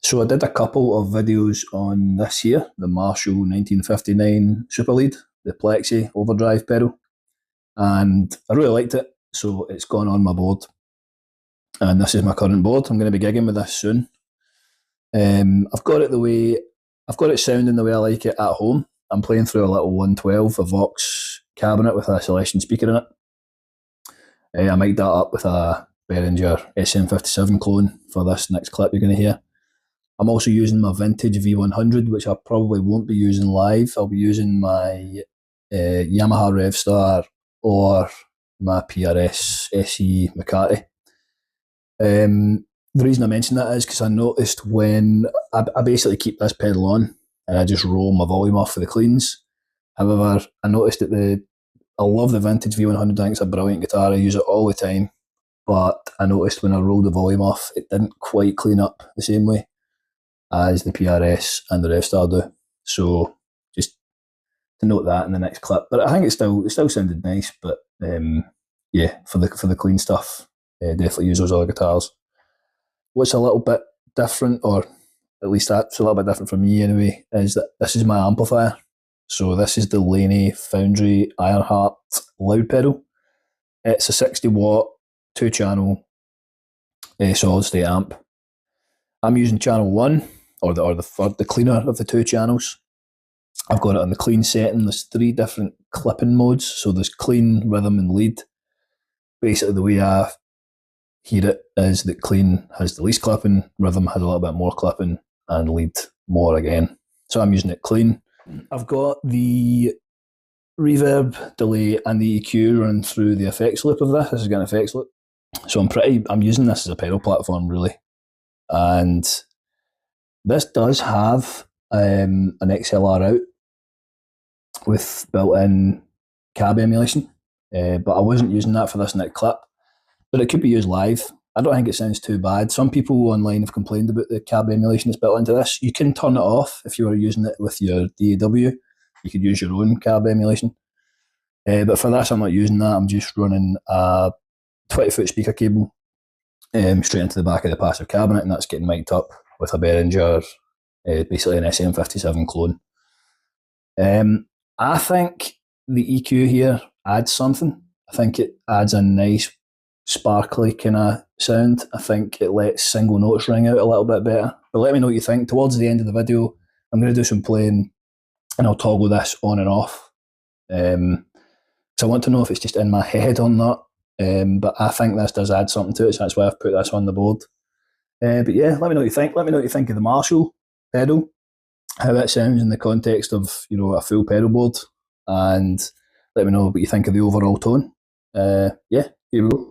So I did a couple of videos on this here, the Marshall 1959 Super Lead, the Plexi overdrive pedal, and I really liked it, so it's gone on my board. And this is my current board. I'm going to be gigging with this soon. I've got it sounding the way I like it at home. I'm playing through a little 112, a VOX cabinet with a Celestion speaker in it. I mic'd that up with a Behringer SL75C clone for this next clip you're going to hear. I'm also using my vintage V100, which I probably won't be using live. I'll be using my Yamaha Revstar or my PRS SE McCarty. The reason I mention that is because I noticed when I basically keep this pedal on and I just roll my volume off for the cleans. However, I noticed that I love the vintage V100. I think it's a brilliant guitar. I use it all the time. But I noticed when I rolled the volume off, it didn't quite clean up the same way as the PRS and the Revstar do. So just to note that in the next clip. But I think it still sounded nice. But yeah, for the clean stuff, definitely use those other guitars. What's a little bit different, or at least that's a little bit different from me anyway, is that this is my amplifier. So this is the Laney Foundry Ironheart Loudpedal. It's a 60 watt, 2-channel solid state amp. I'm using channel 1, or the cleaner of the 2 channels. I've got it on the clean setting. There's 3 different clipping modes. So there's clean, rhythm, and lead. Basically, the way I hear it is that clean has the least clipping, rhythm has a little bit more clipping, and lead more again. So I'm using it clean. I've got the reverb, delay, and the EQ running through the effects loop of this. This is an effects loop. So I'm using this as a pedal platform, really. And this does have an XLR out with built-in cab emulation, but I wasn't using that for this next clip. But it could be used live. I don't think it sounds too bad. Some people online have complained about the cab emulation that's built into this. You can turn it off if you were using it with your DAW. You could use your own cab emulation. But for this, I'm not using that. I'm just running a 20-foot speaker cable straight into the back of the passive cabinet, and that's getting mic'd up with a Behringer, basically an SM57 clone. I think the EQ here adds something. I think it adds a nice sparkly kind of sound. I think it lets single notes ring out a little bit better. But let me know what you think. Towards the end of the video, I'm going to do some playing and I'll toggle this on and off. So I want to know if it's just in my head or not. But I think this does add something to it, so that's why I've put this on the board. But yeah, let me know what you think. Let me know what you think of the Marshall pedal, how it sounds in the context of, you know, a full pedal board, and let me know what you think of the overall tone. Yeah, here we go.